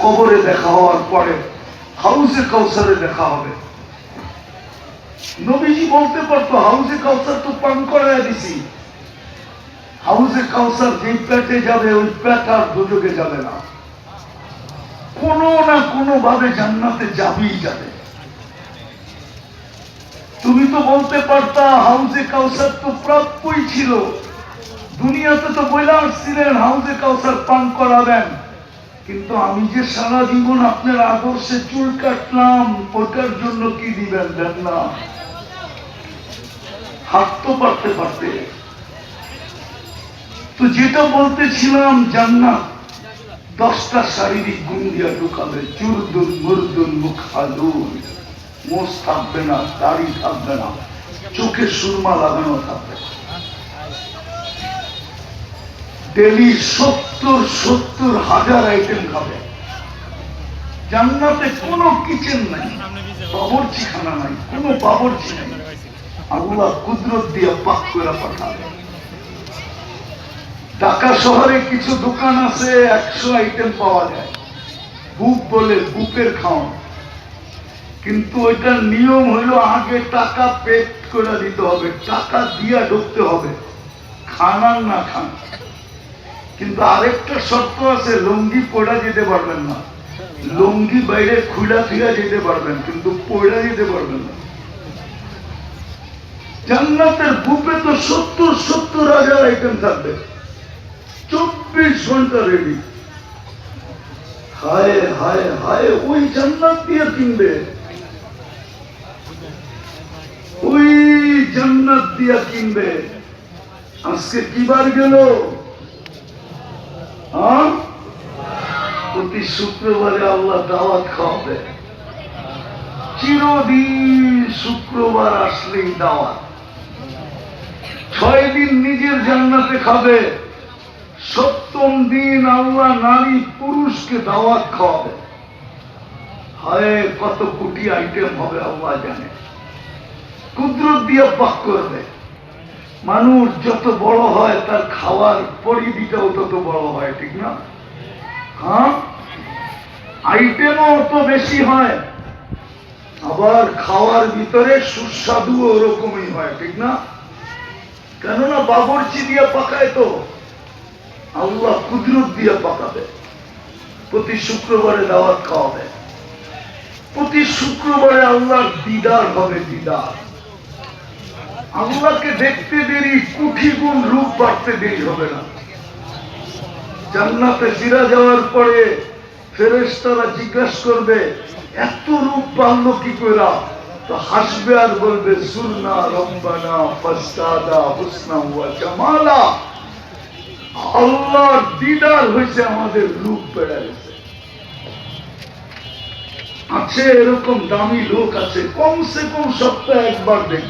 কবরে দেখা হওয়ার পরে হাউজে কাউসারে দেখা হবে। নবীজি বলতে পারতো হাউজে কাউসার তো পান করায় দিছি, হাউজে কাউসার যে পেটে যাবে ওই পেট আর দুযোগে যাবে না, কোনো না কোনো ভাবে জান্নাতে যাবেই যাবে। তুমি তো বলতে পারতা হাউজে কাউসার তো প্রাপ্যই ছিল, দুনিয়াতে তো বইলা আসছিলেন হাউজে কাউসার পান করাবেন, কিন্তু আমি যে সারা জীবন আপনার আদর্শে চুল কাটলাম ওটার জন্য কি দিবেন? দেন না। হাঁটতে পারতে পারতে তো যেটা বলতেছিলাম, জান্নাত 10টা শারীরিক গুণ দিয়া ঢুকাবে। চুরদুন মুরদুন মুখাদুন, মোষ থাকবে না, দাড়ি থাকবে না, চোখে সুরমা লাগানো থাকবে। ডেলি 70,000 আইটেম খাবে। জান্নাতে কোনো কিচেন নাই, বাবুর্চিখানা নাই, কোনো বাবুর্চি নাই, আল্লাহ কুদরত দিয়ে পাক করে পাঠাবে। ঢাকা শহরে কিছু দোকান আছে 100 আইটেম পাওয়া যায়, বুক বলে বুকের খাওয়া, কিন্তু ওইটার নিয়ম হইল আগে টাকা পেড করে দিতে হবে, টাকা দিয়া ঢুকতে হবে, খান আর না খান। কিন্তু আরেকটা শর্ত আছে, লুঙ্গি পড়া যেতে পারবেন না, লুঙ্গি বাইরে খুলা ফিরা যেতে পারবেন, কিন্তু পড়া যেতে পারবেন না। জান্নাতের বুফে তো 70,000 আইটেম থাকবে, 24 ঘন্টা রেডি। হায় হায় হায়, ওই জান্নাত দিয়ে কিনবে, ওই জান্নাত দিয়া কিনবে। আজকে কি বার গেল? প্রতি শুক্রবারে আল্লাহ দাওয়াত খাওয়াবে, চিরদিন শুক্রবার আসলেই দাওয়াত। 6 দিন নিজের জান্নাতে খাবে, 7ম দিন আল্লাহ নারী পুরুষকে দাওয়াত খাওয়াবে। হায় কত কোটি আইটেম হবে আল্লাহ জানে, কুদরত দিয়ে পাক করবে। মানুষ যত বড় হয় তার খাওয়ার পরিধিটাও তত বড় হয়, ঠিক না? হ্যাঁ, আইটেমও অত বেশি হয়, আবার খাওয়ার ভিতরে সুস্বাদু ওরকমই হয়, ঠিক না? কেননা বাবুর্চি দিয়ে পাকায় তো, আল্লাহ কুদরত দিয়ে পাকাবে। প্রতি শুক্রবারে দাওয়াত খাওয়াবে, প্রতি শুক্রবারে আল্লাহর দিদার হবে, দিদার। আল্লাহকে দেখতে দেরি, কোটি গুণ রূপ বাড়তে দেরি হবে না। জান্নাতে ফিরে যাওয়ার পরে ফেরেশতারা জিজ্ঞাসা করবে এত রূপ বাড়লো কি করে? তো হাসবে আর বলবে সুরনা রব্বানা ফাসতাদা হুসনা ওয়া জামালা, আল্লাহর দিদার হয়েছে, আমাদের রূপ বেড়ে গেছে। আছে এরকম দামি লোক আছে, কমসে কম সপ্তাহে একবার দেখবে।